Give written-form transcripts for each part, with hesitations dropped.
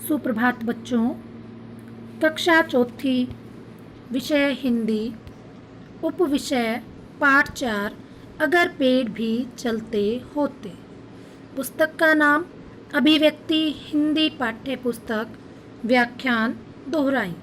सुप्रभात बच्चों। कक्षा चौथी, विषय हिंदी, उपविषय पाठ 4 अगर पेड़ भी चलते होते। पुस्तक का नाम अभिव्यक्ति हिंदी पाठ्य पुस्तक, व्याख्यान दोहराई।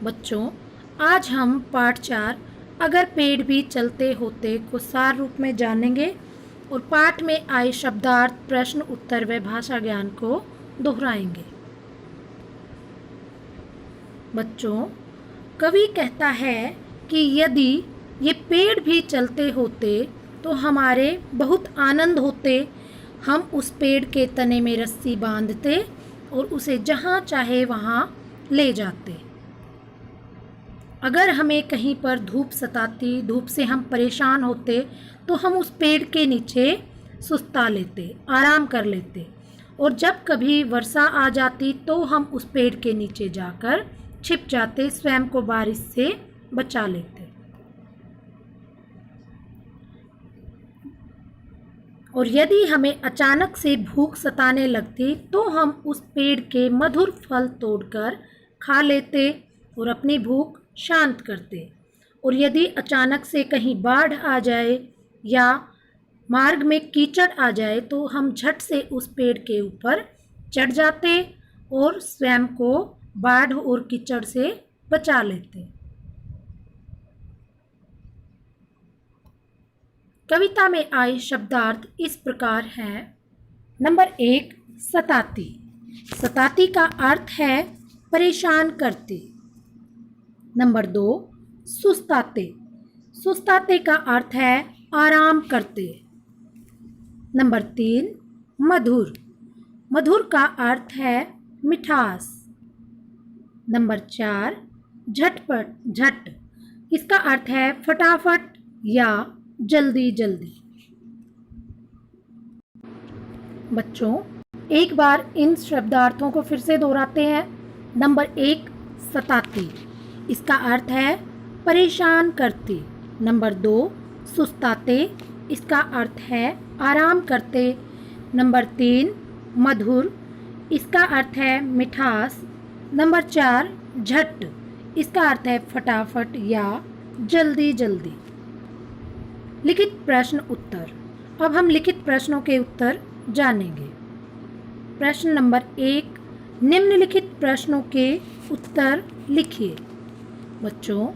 बच्चों, आज हम पाठ 4 अगर पेड़ भी चलते होते को सार रूप में जानेंगे और पाठ में आए शब्दार्थ, प्रश्न उत्तर व भाषा ज्ञान को दोहराएंगे। बच्चों, कवि कहता है कि यदि ये पेड़ भी चलते होते तो हमारे बहुत आनंद होते। हम उस पेड़ के तने में रस्सी बांधते और उसे जहाँ चाहे वहाँ ले जाते। अगर हमें कहीं पर धूप सताती, धूप से हम परेशान होते तो हम उस पेड़ के नीचे सुस्ता लेते, आराम कर लेते। और जब कभी वर्षा आ जाती तो हम उस पेड़ के नीचे जाकर छिप जाते, स्वयं को बारिश से बचा लेते। और यदि हमें अचानक से भूख सताने लगती तो हम उस पेड़ के मधुर फल तोड़कर खा लेते और अपनी भूख शांत करते। और यदि अचानक से कहीं बाढ़ आ जाए या मार्ग में कीचड़ आ जाए तो हम झट से उस पेड़ के ऊपर चढ़ जाते और स्वयं को बाढ़ और कीचड़ से बचा लेते। कविता में आए शब्दार्थ इस प्रकार हैं। नंबर 1, सताती। सताती का अर्थ है परेशान करती। नंबर 2, सुस्ताते। सुस्ताते का अर्थ है आराम करते। नंबर 3, मधुर। मधुर का अर्थ है मिठास। नंबर 4, झटपट, झट। इसका अर्थ है फटाफट या जल्दी जल्दी। बच्चों, एक बार इन शब्दार्थों को फिर से दोहराते हैं। नंबर 1, सताती। इसका अर्थ है परेशान करती। नंबर 2, सुस्ताते। इसका अर्थ है आराम करते। नंबर 3, मधुर। इसका अर्थ है मिठास। नंबर 4, झट। इसका अर्थ है फटाफट या जल्दी जल्दी। लिखित प्रश्न उत्तर। अब हम लिखित प्रश्नों के उत्तर जानेंगे। प्रश्न नंबर 1, निम्नलिखित प्रश्नों के उत्तर लिखिए। बच्चों,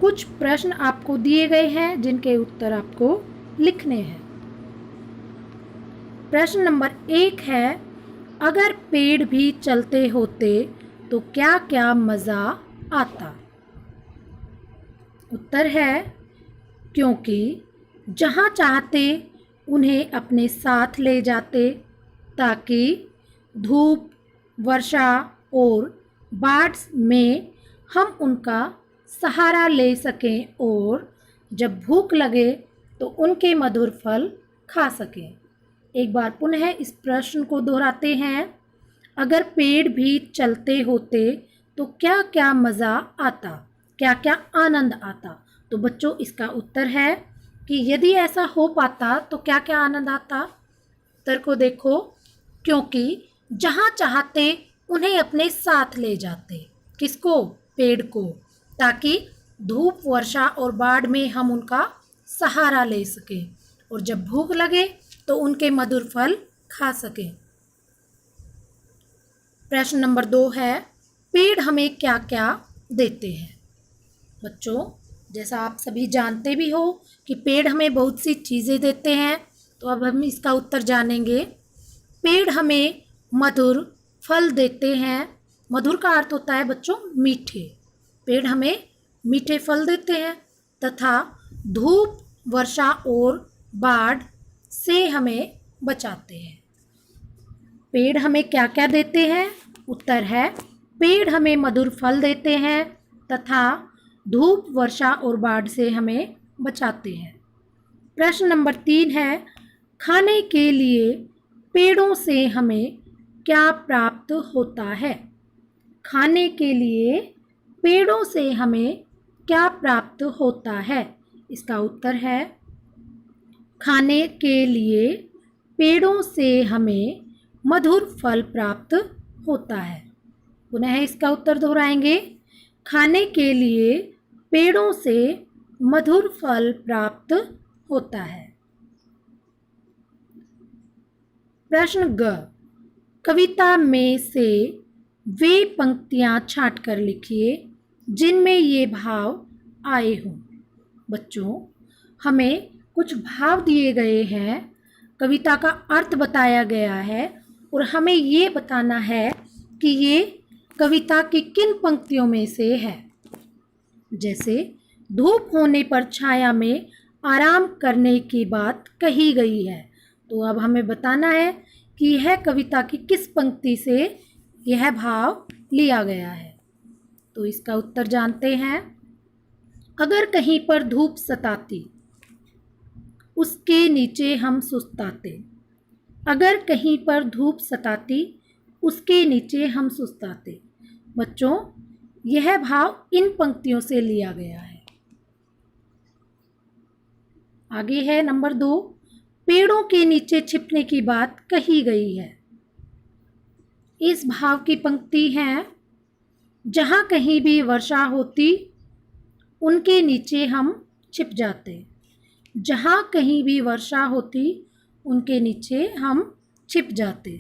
कुछ प्रश्न आपको दिए गए हैं जिनके उत्तर आपको लिखने हैं। प्रश्न नंबर 1 है, अगर पेड़ भी चलते होते तो क्या क्या मज़ा आता। उत्तर है, क्योंकि जहाँ चाहते उन्हें अपने साथ ले जाते ताकि धूप, वर्षा और बाढ़ में हम उनका सहारा ले सकें और जब भूख लगे तो उनके मधुर फल खा सकें। एक बार पुनः इस प्रश्न को दोहराते हैं। अगर पेड़ भी चलते होते तो क्या क्या मज़ा आता, क्या क्या आनंद आता। तो बच्चों, इसका उत्तर है कि यदि ऐसा हो पाता तो क्या क्या आनंद आता। उत्तर को देखो, क्योंकि जहाँ चाहते उन्हें अपने साथ ले जाते। किसको? पेड़ को, ताकि धूप, वर्षा और बाढ़ में हम उनका सहारा ले सकें और जब भूख लगे तो उनके मधुर फल खा सकें। प्रश्न नंबर 2 है, पेड़ हमें क्या क्या देते हैं। बच्चों, जैसा आप सभी जानते भी हो कि पेड़ हमें बहुत सी चीज़ें देते हैं, तो अब हम इसका उत्तर जानेंगे। पेड़ हमें मधुर फल देते हैं। मधुर का अर्थ होता है बच्चों मीठे। पेड़ हमें मीठे फल देते हैं तथा धूप, वर्षा और बाढ़ से हमें बचाते हैं। पेड़ हमें क्या क्या देते हैं? उत्तर है, पेड़ हमें मधुर फल देते हैं तथा धूप, वर्षा और बाढ़ से हमें बचाते हैं। प्रश्न नंबर 3 है, खाने के लिए पेड़ों से हमें क्या प्राप्त होता है। खाने के लिए पेड़ों से हमें क्या प्राप्त होता है। इसका उत्तर है, खाने के लिए पेड़ों से हमें मधुर फल प्राप्त होता है। पुनः इसका उत्तर दोहराएंगे। खाने के लिए पेड़ों से मधुर फल प्राप्त होता है। प्रश्न ग, कविता में से वे पंक्तियां छांट कर लिखिए जिनमें ये भाव आए हों। बच्चों, हमें कुछ भाव दिए गए हैं, कविता का अर्थ बताया गया है और हमें ये बताना है कि ये कविता की किन पंक्तियों में से है। जैसे धूप होने पर छाया में आराम करने की बात कही गई है, तो अब हमें बताना है कि यह कविता की किस पंक्ति से यह भाव लिया गया है। तो इसका उत्तर जानते हैं। अगर कहीं पर धूप सताती, उसके नीचे हम सुस्ताते। अगर कहीं पर धूप सताती, उसके नीचे हम सुस्ताते। बच्चों, यह भाव इन पंक्तियों से लिया गया है। आगे है नंबर 2, पेड़ों के नीचे छिपने की बात कही गई है। इस भाव की पंक्ति है, जहाँ कहीं भी वर्षा होती, उनके नीचे हम छिप जाते। जहाँ कहीं भी वर्षा होती, उनके नीचे हम छिप जाते।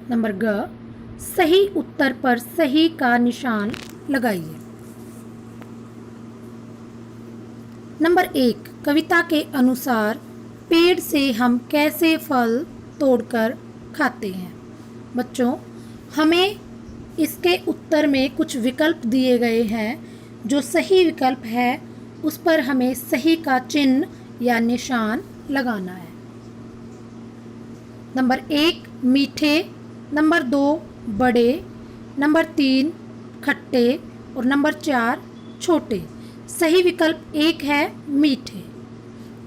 नंबर ग, सही उत्तर पर सही का निशान लगाइए। नंबर 1, कविता के अनुसार पेड़ से हम कैसे फल तोड़कर खाते हैं। बच्चों, हमें इसके उत्तर में कुछ विकल्प दिए गए हैं। जो सही विकल्प है उस पर हमें सही का चिन्ह या निशान लगाना है। नंबर 1 मीठे, नंबर 2 बड़े, नंबर 3 खट्टे और नंबर 4 छोटे। सही विकल्प 1 है मीठे।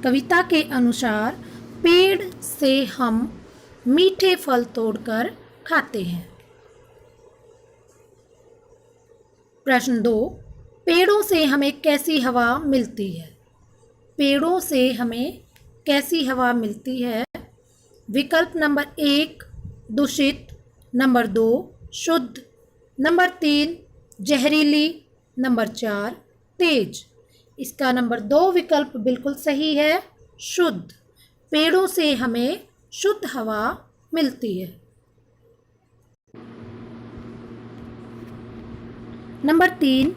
कविता के अनुसार पेड़ से हम मीठे फल तोड़कर खाते हैं। प्रश्न 2, पेड़ों से हमें कैसी हवा मिलती है। पेड़ों से हमें कैसी हवा मिलती है। विकल्प नंबर 1 दूषित, नंबर 2 शुद्ध, नंबर 3 जहरीली, नंबर 4 तेज। इसका नंबर 2 विकल्प बिल्कुल सही है, शुद्ध। पेड़ों से हमें शुद्ध हवा मिलती है। नंबर 3,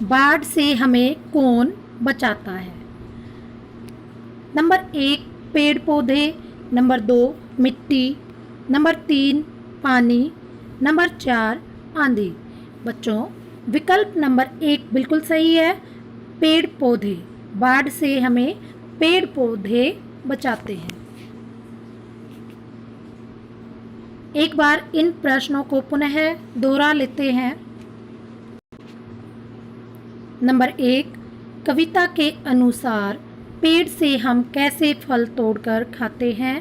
बाढ़ से हमें कौन बचाता है। नंबर 1 पेड़ पौधे, नंबर 2 मिट्टी, नंबर 3 पानी, नंबर 4 आंधी। बच्चों, विकल्प नंबर 1 बिल्कुल सही है, पेड़ पौधे। बाढ़ से हमें पेड़ पौधे बचाते हैं। एक बार इन प्रश्नों को पुनः दोहरा लेते हैं। नंबर 1, कविता के अनुसार पेड़ से हम कैसे फल तोड़कर खाते हैं।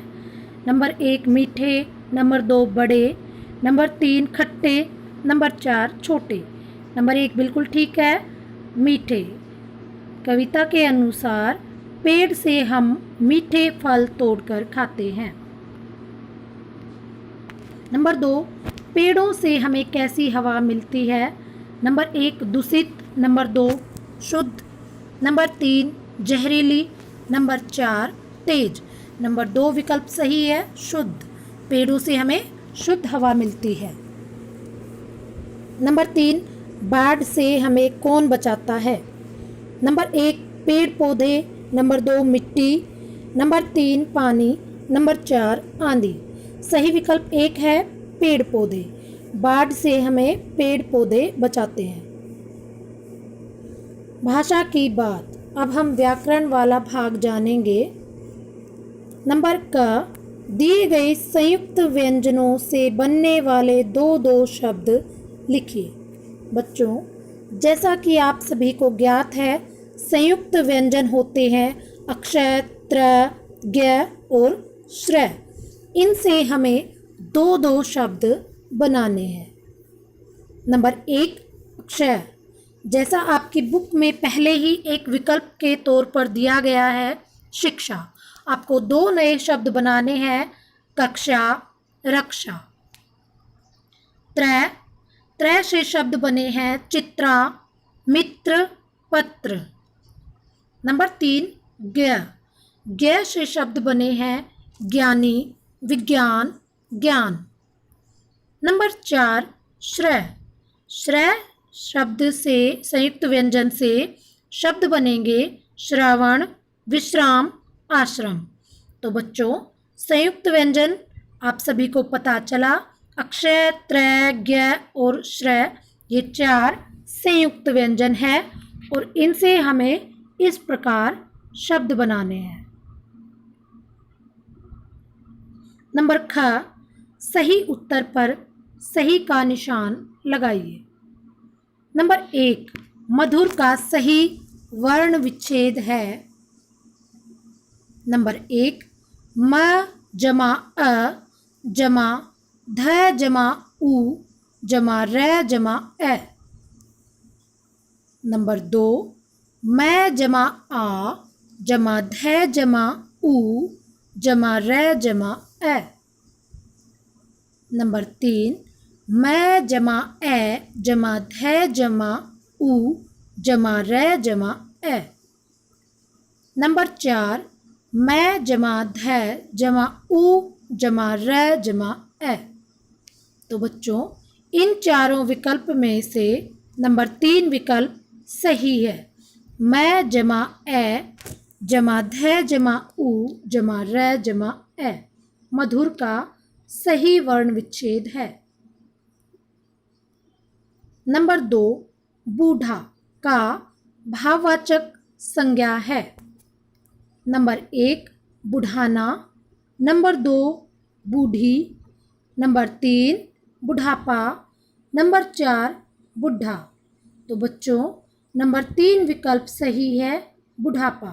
नंबर 1 मीठे, नंबर 2 बड़े, नंबर 3 खट्टे, नंबर 4 छोटे। नंबर 1 बिल्कुल ठीक है, मीठे। कविता के अनुसार पेड़ से हम मीठे फल तोड़कर खाते हैं। नंबर 2, पेड़ों से हमें कैसी हवा मिलती है। नंबर 1 दूषित, नंबर 2 शुद्ध, नंबर 3 जहरीली, नंबर 4 तेज। नंबर 2 विकल्प सही है, शुद्ध। पेड़ों से हमें शुद्ध हवा मिलती है। नंबर 3, बाढ़ से हमें कौन बचाता है। नंबर 1 पेड़ पौधे, नंबर 2 मिट्टी, नंबर 3 पानी, नंबर 4 आंधी। सही विकल्प 1 है पेड़ पौधे। बाढ़ से हमें पेड़ पौधे बचाते हैं। भाषा की बात, अब हम व्याकरण वाला भाग जानेंगे। नंबर क, दिए गए संयुक्त व्यंजनों से बनने वाले दो शब्द लिखिए। बच्चों, जैसा कि आप सभी को ज्ञात है, संयुक्त व्यंजन होते हैं अक्षय, त्र, ज्ञ और श्र। इनसे हमें दो शब्द बनाने हैं। नंबर 1 अक्षय, जैसा आपकी बुक में पहले ही एक विकल्प के तौर पर दिया गया है शिक्षा। आपको 2 नए शब्द बनाने हैं, कक्षा, रक्षा। त्रय, त्रय से शब्द बने हैं चित्रा, मित्र, पत्र। नंबर 3 ज्ञ, ज्ञ से शब्द बने हैं ज्ञानी, विज्ञान, ज्ञान। नंबर 4 श्रय, श्रय शब्द से संयुक्त व्यंजन से शब्द बनेंगे श्रवण, विश्राम, आश्रम। तो बच्चों संयुक्त व्यंजन आप सभी को पता चला, अक्षय, त्रय, ज्ञ और श्रय ये 4 संयुक्त व्यंजन है और इनसे हमें इस प्रकार शब्द बनाने हैं। नंबर ख, सही उत्तर पर सही का निशान लगाइए। नंबर 1 मधुर का सही वर्ण विच्छेद है। नंबर 1 म जमा अ जमा ध जमा उ जमा र जमा ए। नंबर 2 मैं जमा आ जमा ध जमा उ जमा र जमा ए। नंबर 3 मैं जमा ए जमा ध जमा उ जमा र जमा ए। नंबर 4 मैं जमा ध जमा उ जमा र जमा ए। तो बच्चों इन चारों विकल्प में से नंबर 3 विकल्प सही है। मैं जमा ए जमा ध जमा उ जमा र जमा ए मधुर का सही वर्ण विच्छेद है। नंबर 2 बूढ़ा का भाववाचक संज्ञा है। नंबर 1 बुढ़ाना, नंबर 2 बूढ़ी, नंबर 3 बुढ़ापा, नंबर 4 बुढ़ा। तो बच्चों नंबर 3 विकल्प सही है, बुढ़ापा।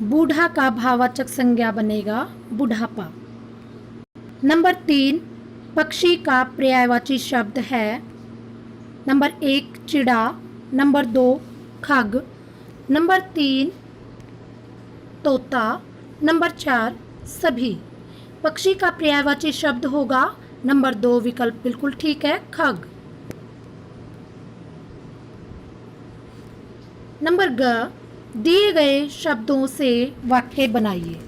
बूढ़ा का भाववाचक संज्ञा बनेगा बुढ़ापा। नंबर 3 पक्षी का पर्यायवाची शब्द है। नंबर 1 चिड़ा, नंबर 2 खग, नंबर 3 तोता, नंबर 4 सभी। पक्षी का पर्यायवाची शब्द होगा नंबर 2 विकल्प बिल्कुल ठीक है, खग। नंबर ग, दिए गए शब्दों से वाक्य बनाइए।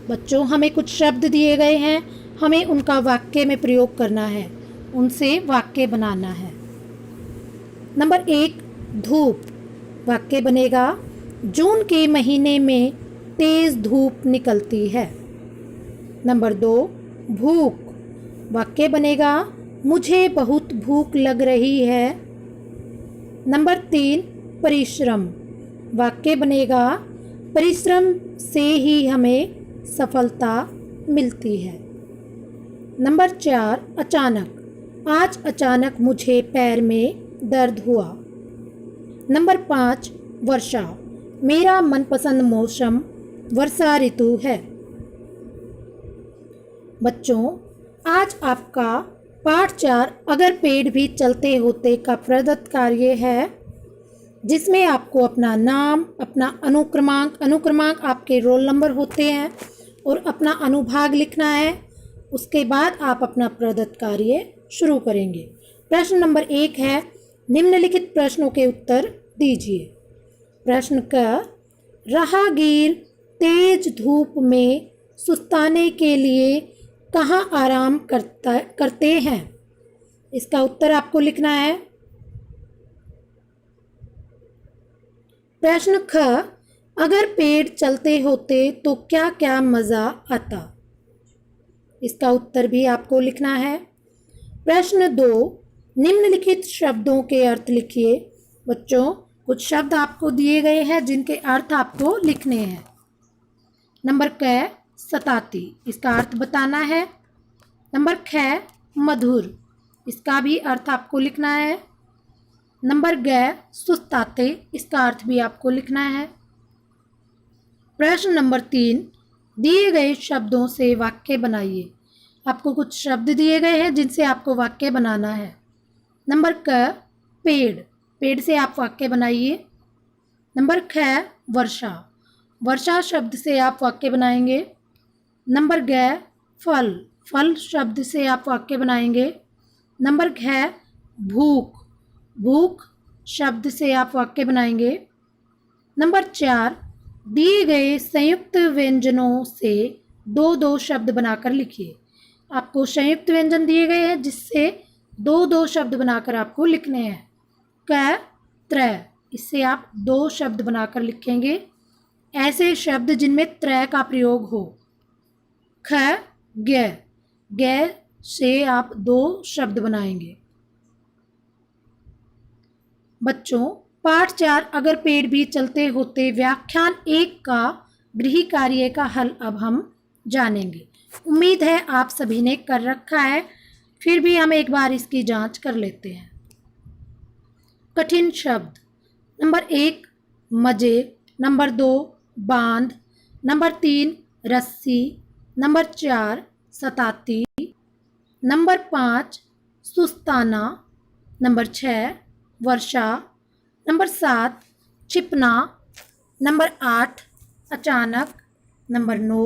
बच्चों हमें कुछ शब्द दिए गए हैं, हमें उनका वाक्य में प्रयोग करना है, उनसे वाक्य बनाना है। नंबर 1 धूप, वाक्य बनेगा जून के महीने में तेज धूप निकलती है। नंबर 2 भूख, वाक्य बनेगा मुझे बहुत भूख लग रही है। नंबर 3 परिश्रम, वाक्य बनेगा परिश्रम से ही हमें सफलता मिलती है। नंबर 4 अचानक, आज अचानक मुझे पैर में दर्द हुआ। नंबर 5 वर्षा, मेरा मनपसंद मौसम वर्षा ऋतु है। बच्चों आज आपका पाठ 4 अगर पेड़ भी चलते होते का प्रदत्त कार्य है, जिसमें आपको अपना नाम, अपना अनुक्रमांक आपके रोल नंबर होते हैं और अपना अनुभाग लिखना है। उसके बाद आप अपना प्रदत्त कार्य शुरू करेंगे। प्रश्न नंबर 1 है, निम्नलिखित प्रश्नों के उत्तर दीजिए। प्रश्न क, राहगीर तेज धूप में सुस्ताने के लिए कहाँ आराम करते हैं? इसका उत्तर आपको लिखना है। प्रश्न ख, अगर पेड़ चलते होते तो क्या क्या मज़ा आता? इसका उत्तर भी आपको लिखना है। प्रश्न 2, निम्नलिखित शब्दों के अर्थ लिखिए। बच्चों कुछ शब्द आपको दिए गए हैं जिनके अर्थ आपको लिखने हैं। नंबर क सताती, इसका अर्थ बताना है। नंबर ख मधुर, इसका भी अर्थ आपको लिखना है। नंबर ग सुस्ताते, इसका अर्थ भी आपको लिखना है। प्रश्न नंबर 3, दिए गए शब्दों से वाक्य बनाइए। आपको कुछ शब्द दिए गए हैं जिनसे आपको वाक्य बनाना है। नंबर क पेड़, पेड़ से आप वाक्य बनाइए। नंबर ख वर्षा, वर्षा शब्द से आप वाक्य बनाएंगे। नंबर ग, फल, फल शब्द से आप वाक्य बनाएंगे। नंबर घ, भूख, भूख शब्द से आप वाक्य बनाएंगे। नंबर 4, दिए गए संयुक्त व्यंजनों से दो दो शब्द बनाकर लिखिए। आपको संयुक्त व्यंजन दिए गए हैं जिससे दो दो शब्द बनाकर आपको लिखने हैं। क, त्र, इससे आप दो शब्द बनाकर लिखेंगे। ऐसे शब्द जिनमें त्र का प्रयोग हो। ख, ग, ग से आप दो शब्द बनाएंगे। बच्चों, पाठ 4 अगर पेड़ भी चलते होते व्याख्यान 1 का गृह कार्य का हल अब हम जानेंगे। उम्मीद है आप सभी ने कर रखा है, फिर भी हम एक बार इसकी जांच कर लेते हैं। कठिन शब्द। नंबर 1, मजे। नंबर 2, बांध। नंबर 3, रस्सी। नंबर 4, सताती। नंबर 5, सुस्ताना। नंबर 6, वर्षा। नंबर 7, छिपना। नंबर 8, अचानक। नंबर 9,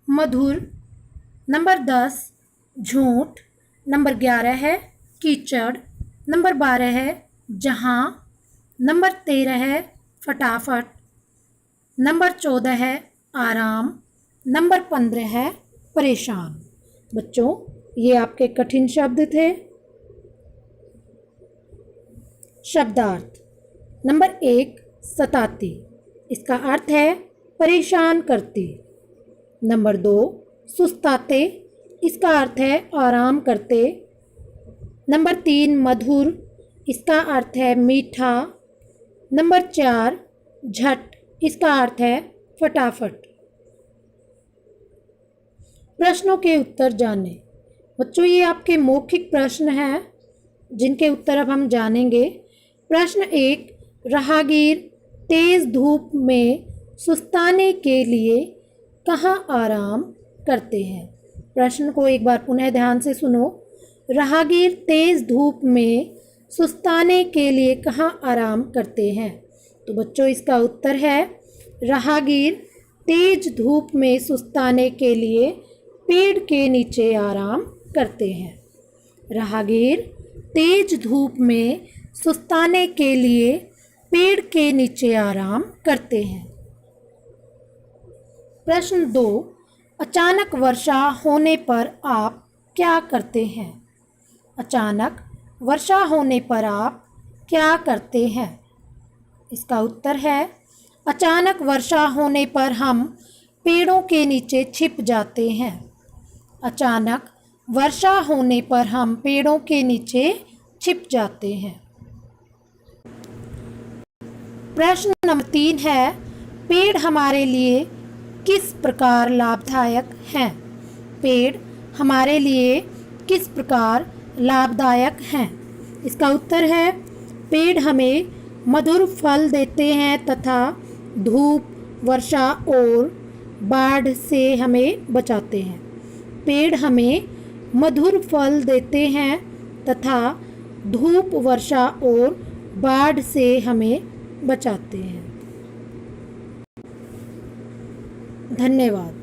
मधुर। नंबर 10, झूठ। नंबर 11 है कीचड़। नंबर 12 है जहाँ। नंबर 13 है फटाफट। नंबर 14 है आराम। नंबर 15 है परेशान। बच्चों, ये आपके कठिन शब्द थे। शब्दार्थ। नंबर 1, सताती, इसका अर्थ है परेशान करती। नंबर 2, सुस्ताते, इसका अर्थ है आराम करते। नंबर 3, मधुर, इसका अर्थ है मीठा। नंबर 4, झट, इसका अर्थ है फटाफट। प्रश्नों के उत्तर जानें। बच्चों, ये आपके मौखिक प्रश्न हैं जिनके उत्तर अब हम जानेंगे। प्रश्न 1, राहगीर तेज धूप में सुस्ताने के लिए कहाँ आराम करते हैं। प्रश्न को एक बार पुनः ध्यान से सुनो। राहगीर तेज धूप में सुस्ताने के लिए कहाँ आराम करते हैं। तो बच्चों, इसका उत्तर है राहगीर तेज धूप में सुस्ताने के लिए पेड़ के नीचे आराम करते हैं। राहगीर तेज धूप में सुस्ताने के लिए पेड़ के नीचे आराम करते हैं। प्रश्न 2, अचानक वर्षा होने पर आप क्या करते हैं। अचानक वर्षा होने पर आप क्या करते हैं। इसका उत्तर है अचानक वर्षा होने पर हम पेड़ों के नीचे छिप जाते हैं। अचानक वर्षा होने पर हम पेड़ों के नीचे छिप जाते हैं। प्रश्न नंबर 3 है, पेड़ हमारे लिए किस प्रकार लाभदायक हैं। पेड़ हमारे लिए किस प्रकार लाभदायक हैं। इसका उत्तर है पेड़ हमें मधुर फल देते हैं तथा धूप, वर्षा और बाढ़ से हमें बचाते हैं। पेड़ हमें मधुर फल देते हैं तथा धूप, वर्षा और बाढ़ से हमें बचाते हैं। धन्यवाद।